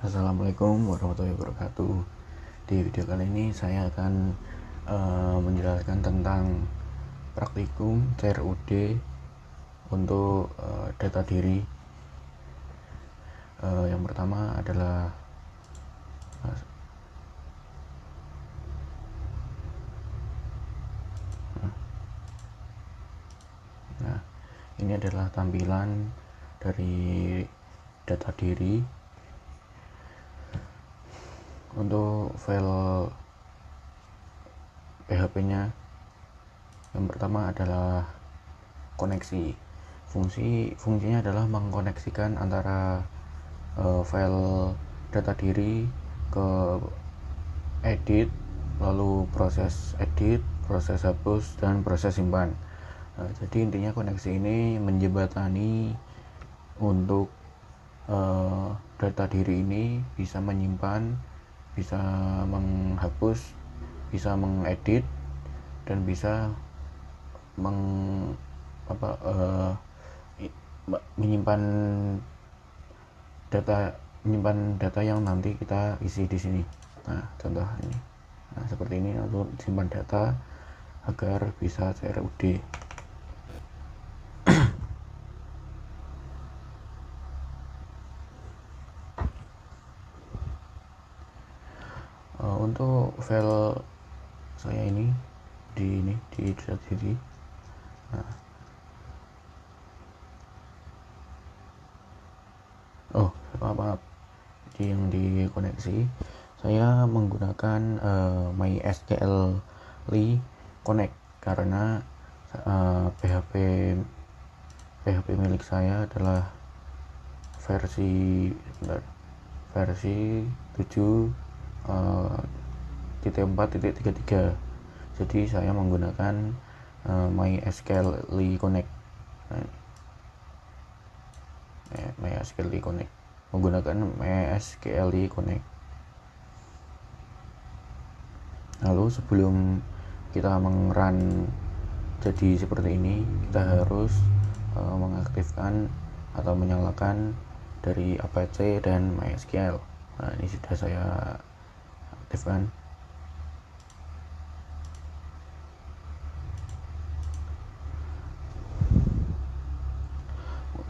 Assalamualaikum warahmatullahi wabarakatuh. Di video kali ini saya akan menjelaskan tentang praktikum CRUD untuk data diri. Yang pertama adalah ini adalah tampilan dari data diri. Untuk file PHP-nya, yang pertama adalah koneksi. Fungsinya adalah mengkoneksikan antara file data diri ke edit, lalu proses edit, proses hapus, dan proses simpan. Jadi intinya koneksi ini menjembatani untuk data diri ini bisa menyimpan, bisa menghapus, bisa mengedit, dan bisa menyimpan data yang nanti kita isi di sini. Nah, contoh ini. Nah, seperti ini untuk simpan data agar bisa CRUD. Untuk file saya ini di data diri. Maaf, yang dikoneksi saya menggunakan MySQL Connect karena PHP milik saya adalah versi 7.4.33. Jadi saya menggunakan MySQL Connect. Menggunakan MySQL Connect. Lalu sebelum kita mengrun jadi seperti ini, kita harus mengaktifkan atau menyalakan dari Apache dan MySQL. Nah, ini sudah saya aktifkan.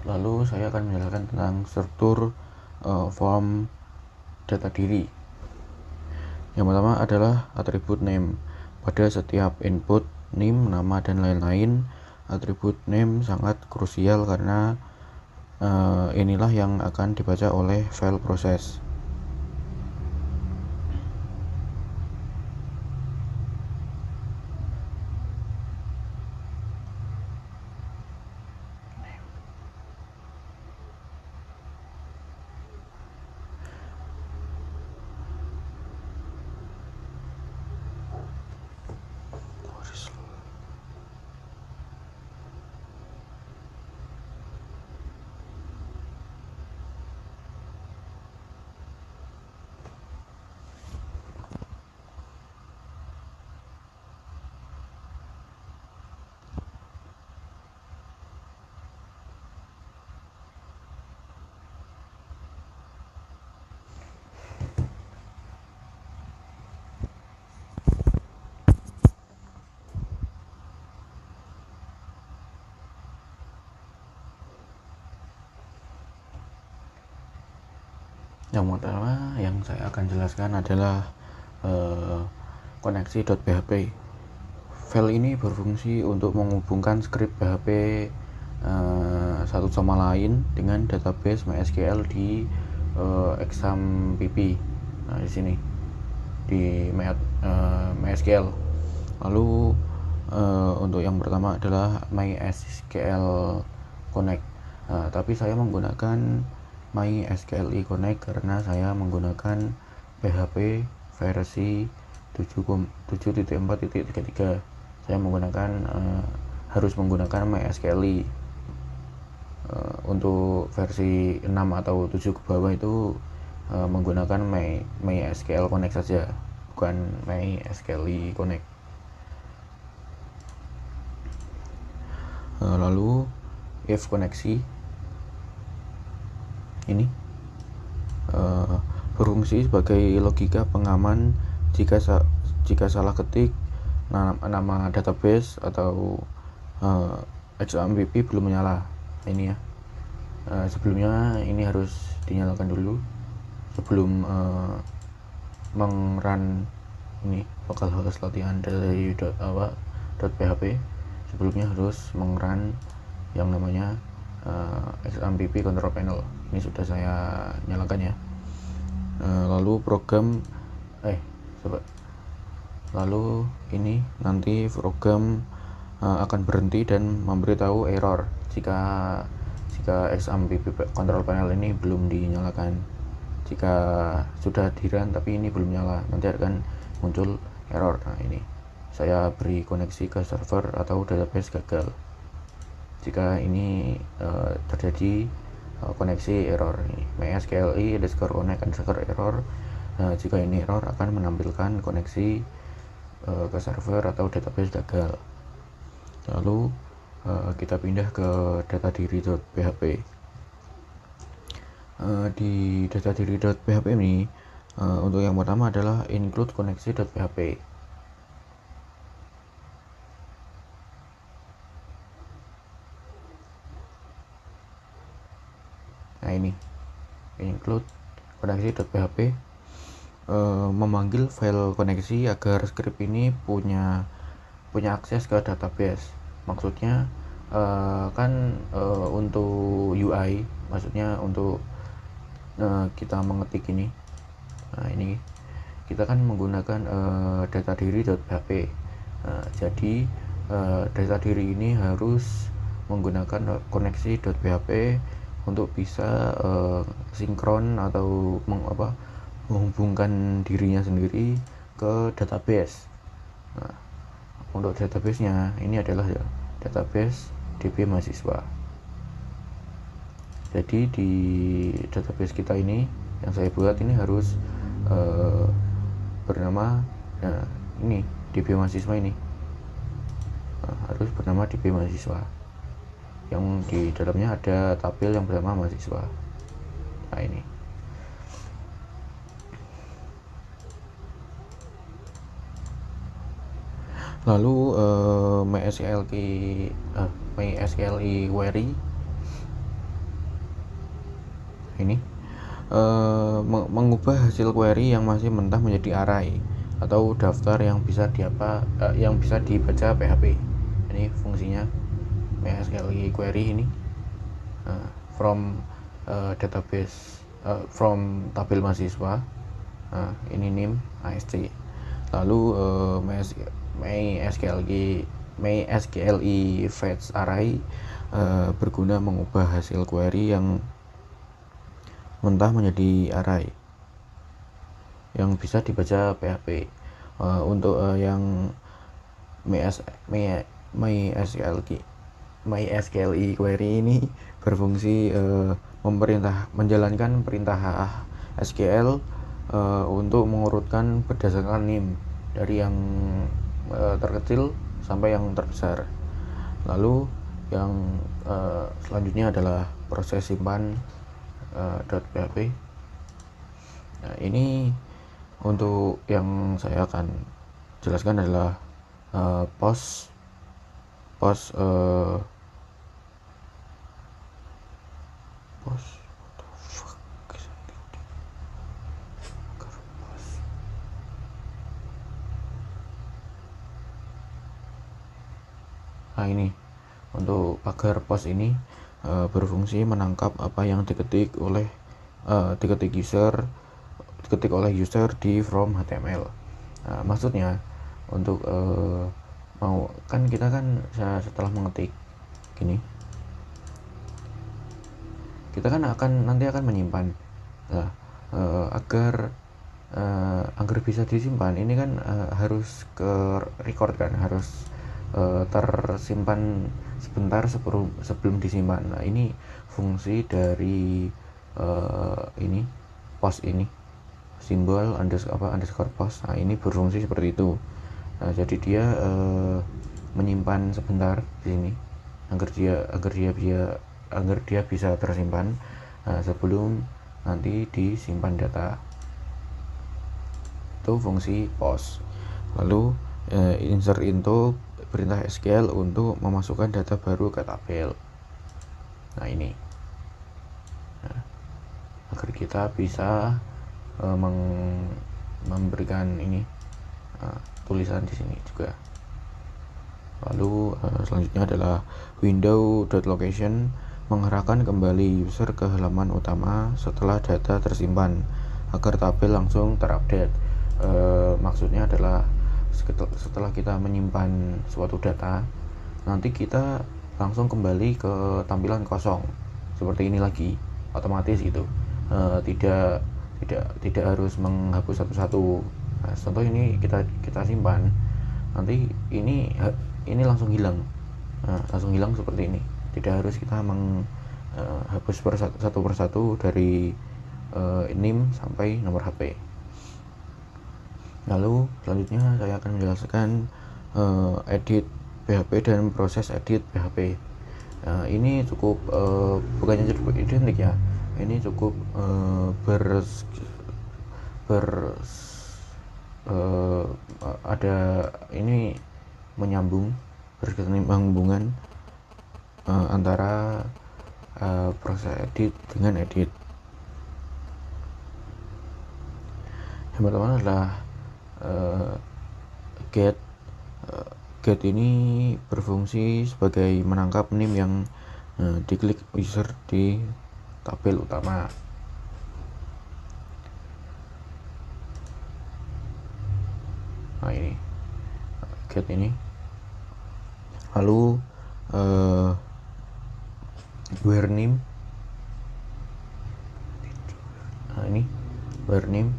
Lalu saya akan menjelaskan tentang struktur form data diri. Yang pertama adalah atribut name. Pada setiap input name, nama, dan lain-lain, atribut name sangat krusial karena inilah yang akan dibaca oleh file proses. Yang pertama yang saya akan jelaskan adalah koneksi.php. File ini berfungsi untuk menghubungkan skrip PHP satu sama lain dengan database MySQL di exampp. Nah, di sini di MySQL. Lalu untuk yang pertama adalah MySQL Connect. Tapi saya menggunakan MySQL Connect karena saya menggunakan PHP versi 7.4.33. Saya harus menggunakan MySQL. Untuk versi 6 atau 7 ke bawah itu menggunakan MySQL Connect saja, bukan MySQL Connect. Lalu if koneksi ini berfungsi sebagai logika pengaman jika salah ketik nama database atau XAMPP belum menyala. Ini ya, sebelumnya ini harus dinyalakan dulu sebelum mengrun ini localhost latihan dari .php. Sebelumnya harus mengrun yang namanya XAMPP control panel. Ini sudah saya nyalakan ya. Lalu ini nanti program akan berhenti dan memberitahu error jika XAMPP control panel ini belum dinyalakan. Jika sudah di-run tapi ini belum nyala, nanti akan muncul error. Nah, ini saya beri koneksi ke server atau database gagal. Jika ini terjadi koneksi error, ini mysqli_connect_error. Jika ini error akan menampilkan koneksi ke server atau database gagal. Lalu kita pindah ke datadiri.php. Di datadiri.php ini untuk yang pertama adalah include koneksi.php. Nah, ini include koneksi.php memanggil file koneksi agar script ini punya akses ke database. Maksudnya untuk UI, maksudnya untuk kita mengetik ini. Nah, ini kita kan menggunakan datadiri.php. Jadi datadiri ini harus menggunakan koneksi.php untuk bisa sinkron atau menghubungkan dirinya sendiri ke database. Nah, untuk database-nya ini adalah database DB mahasiswa. Jadi di database kita ini yang saya buat ini harus bernama ini DB mahasiswa ini. Harus bernama DB mahasiswa. Yang di dalamnya ada tabel yang bernama mahasiswa. Nah, ini. Lalu MySQL query ini mengubah hasil query yang masih mentah menjadi array atau daftar yang bisa dibaca PHP. Ini fungsinya MySQL query ini from database from tabel mahasiswa. Ini name ASC. Lalu MySQL fetch array berguna mengubah hasil query yang mentah menjadi array yang bisa dibaca PHP. Untuk yang MySQL query ini berfungsi menjalankan perintah SQL untuk mengurutkan berdasarkan name dari yang terkecil sampai yang terbesar. Lalu yang selanjutnya adalah proses simpan .php. Nah, ini untuk yang saya akan jelaskan adalah post Nah, ini untuk pagar post ini berfungsi menangkap apa yang diketik oleh user di from HTML. Nah, maksudnya untuk kita kan setelah mengetik gini, kita kan nanti akan menyimpan. Nah, agar bisa disimpan ini kan harus ke record kan, harus tersimpan sebentar sebelum disimpan. Nah, ini fungsi dari ini post ini, simbol underscore post. Nah, ini berfungsi seperti itu. Nah, jadi dia menyimpan sebentar di sini agar dia bisa tersimpan sebelum nanti disimpan data. yaitu fungsi post. Lalu insert into perintah SQL untuk memasukkan data baru ke tabel. Nah ini, agar kita bisa memberikan ini tulisan di sini juga. Lalu selanjutnya adalah window.location, mengarahkan kembali user ke halaman utama setelah data tersimpan agar tabel langsung terupdate. Maksudnya adalah setelah kita menyimpan suatu data, nanti kita langsung kembali ke tampilan kosong seperti ini lagi, otomatis gitu. Tidak harus menghapus satu-satu. Nah, contoh ini kita simpan, nanti ini langsung hilang. Langsung hilang seperti ini, tidak harus kita menghapus satu persatu dari NIM sampai nomor HP. Lalu selanjutnya saya akan menjelaskan edit PHP dan proses edit PHP. Ini cukup bukannya cukup identik ya, ini cukup ada ini menyambung, berkesinambungan antara proses edit dengan edit. Yang pertama adalah get. Get ini berfungsi sebagai menangkap NIM yang diklik user di tabel utama. Nah ini get ini. Lalu where NIM. Nah ini where NIM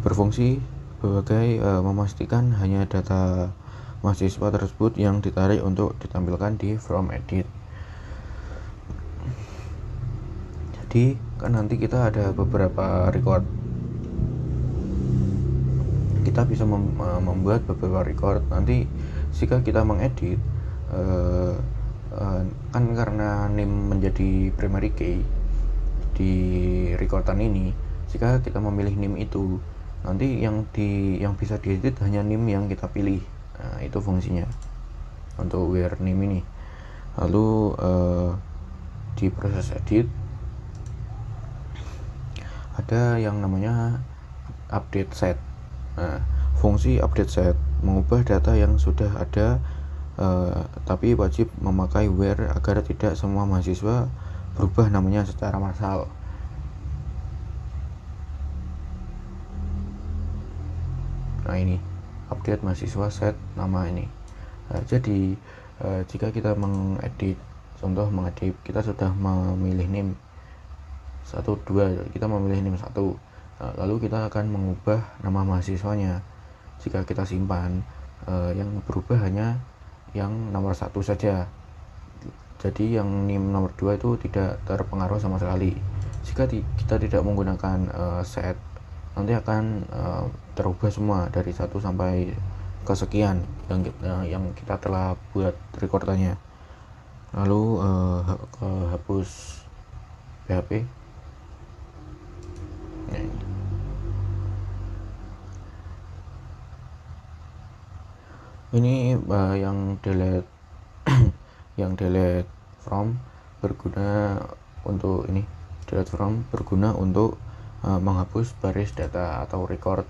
berfungsi sebagai memastikan hanya data mahasiswa tersebut yang ditarik untuk ditampilkan di from edit. Jadi kan nanti kita ada beberapa record, kita bisa membuat beberapa record. Nanti jika kita mengedit kan karena NIM menjadi primary key di recordan ini, jika kita memilih NIM itu, nanti yang bisa diedit hanya NIM yang kita pilih. Nah, itu fungsinya untuk where NIM ini. Lalu di proses edit ada yang namanya update set. Nah, fungsi update set mengubah data yang sudah ada, tapi wajib memakai where agar tidak semua mahasiswa berubah namanya secara massal. Nah ini update mahasiswa set nama ini. Jadi jika kita mengedit, contoh mengedit, kita sudah memilih NIM 1, 2, kita memilih NIM 1, lalu kita akan mengubah nama mahasiswanya. Jika kita simpan, yang berubah hanya yang nomor 1 saja, jadi yang NIM nomor 2 itu tidak terpengaruh sama sekali. Jika kita tidak menggunakan set, nanti akan terubah semua dari 1 sampai kesekian yang kita telah buat recordannya. Lalu ke hapus PHP. Ini yang delete yang delete from berguna untuk ini. Delete from berguna untuk menghapus baris data atau record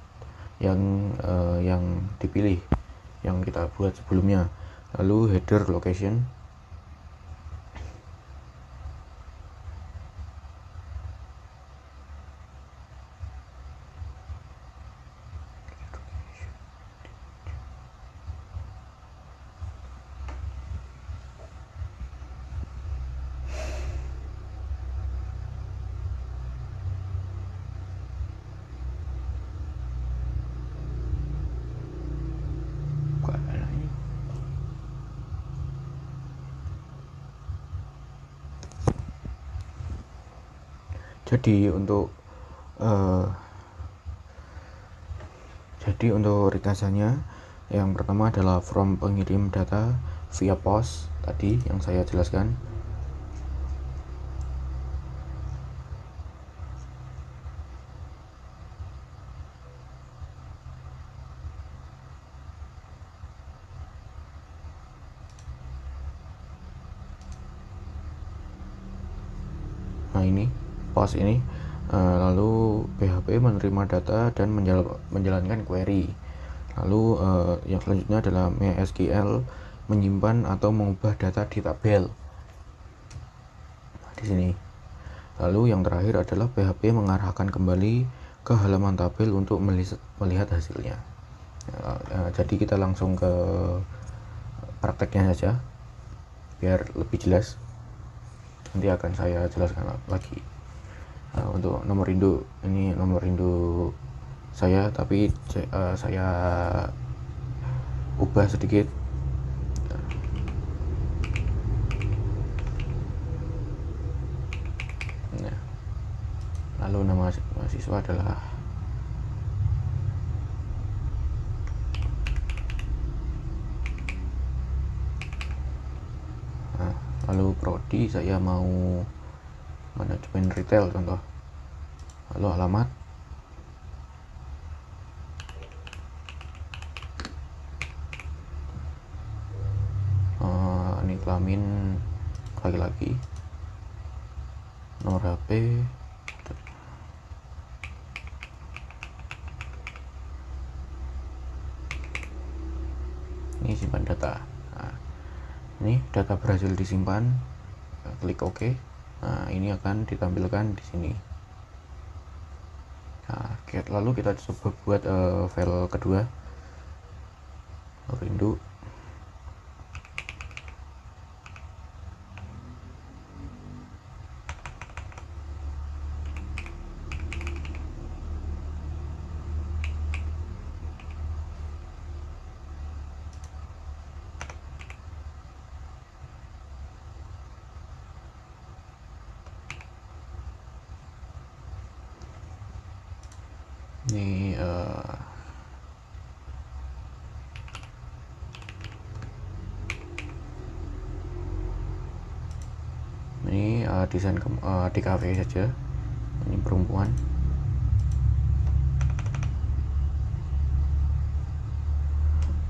yang dipilih, yang kita buat sebelumnya. Lalu header location. Jadi untuk ringkasannya, yang pertama adalah from pengirim data via post tadi yang saya jelaskan. ini post ini. Lalu PHP menerima data dan menjalankan query. Lalu yang selanjutnya adalah MySQL menyimpan atau mengubah data di tabel di sini. Lalu yang terakhir adalah PHP mengarahkan kembali ke halaman tabel untuk melihat hasilnya. Jadi kita langsung ke prakteknya saja biar lebih jelas. Nanti akan saya jelaskan lagi. Untuk nomor induk, ini nomor induk saya, tapi saya ubah sedikit. Nah, lalu nama mahasiswa adalah lalu prodi saya mau manajemen retail contoh. Lalu alamat, ini kelamin laki-laki, nomor HP, ini simpan data. Nah, ini data berhasil disimpan, klik OK. Nah, ini akan ditampilkan di sini. Nah, lalu kita coba buat file kedua, rindu. Ini desain di cafe saja. Ini perempuan.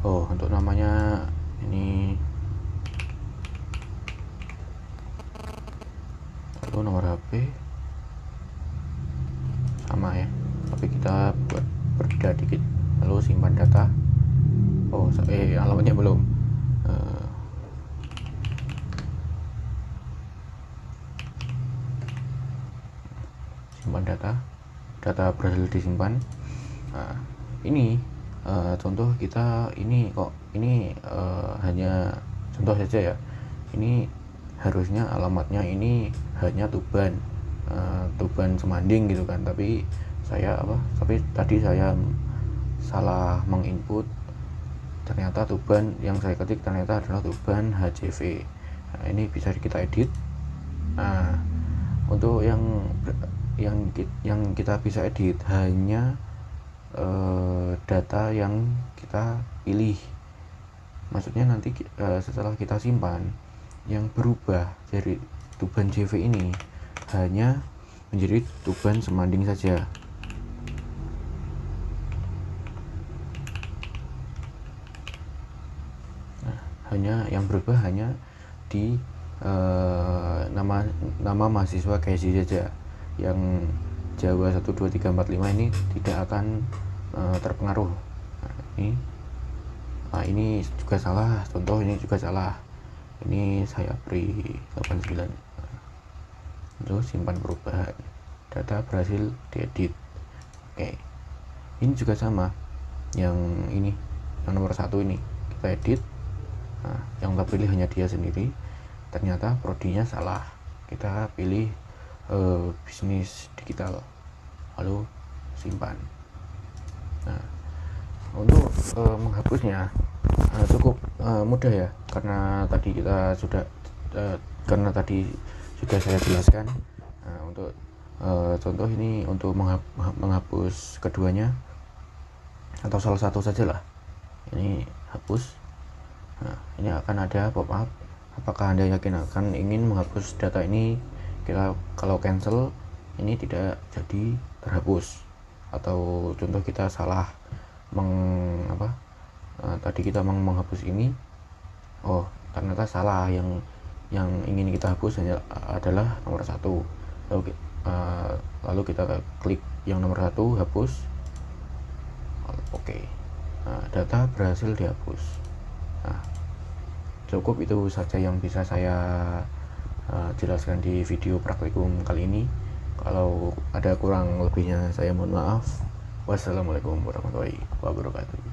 Oh, untuk namanya ini, lalu nomor HP sama ya, tapi kita buat berbeda dikit. Lalu simpan data. Oh, alamatnya belum. Simpan data berhasil disimpan. Nah, ini contoh kita ini kok ini hanya contoh saja ya. Ini harusnya alamatnya ini hanya Tuban, Tuban Semanding gitu kan, tapi tadi saya salah menginput. Ternyata Tuban yang saya ketik ternyata adalah Tuban HJV. Nah, ini bisa kita edit. Nah, untuk yang kita bisa edit hanya data yang kita pilih. Maksudnya nanti setelah kita simpan, yang berubah dari Tuban JV ini hanya menjadi Tuban Semanding saja. Nah, hanya yang berubah hanya di nama mahasiswa Casey saja. Yang Jawa 1, 2, 3, 4, 5 ini tidak akan terpengaruh. Nah, ini juga salah, contoh ini juga salah. Ini saya beri 89. Terus simpan perubahan, data berhasil diedit. Oke, ini juga sama. Yang ini, yang nomor 1 ini kita edit. Nah, yang kita pilih hanya dia sendiri. Ternyata prodinya salah. Kita pilih bisnis digital, lalu simpan. Nah, untuk menghapusnya cukup mudah ya, karena tadi sudah saya jelaskan. Nah, untuk contoh ini untuk menghapus keduanya atau salah satu saja lah. Ini hapus. Nah, ini akan ada pop up. Apakah Anda yakin akan ingin menghapus data ini? Kalau cancel, ini tidak jadi terhapus. Atau contoh kita salah tadi kita menghapus ini, oh ternyata salah, yang ingin kita hapus adalah nomor 1. lalu kita klik yang nomor 1, hapus. Oke. Nah, data berhasil dihapus. Nah, cukup itu saja yang bisa saya jelaskan di video praktikum kali ini. Kalau ada kurang lebihnya saya mohon maaf. Wassalamualaikum warahmatullahi wabarakatuh.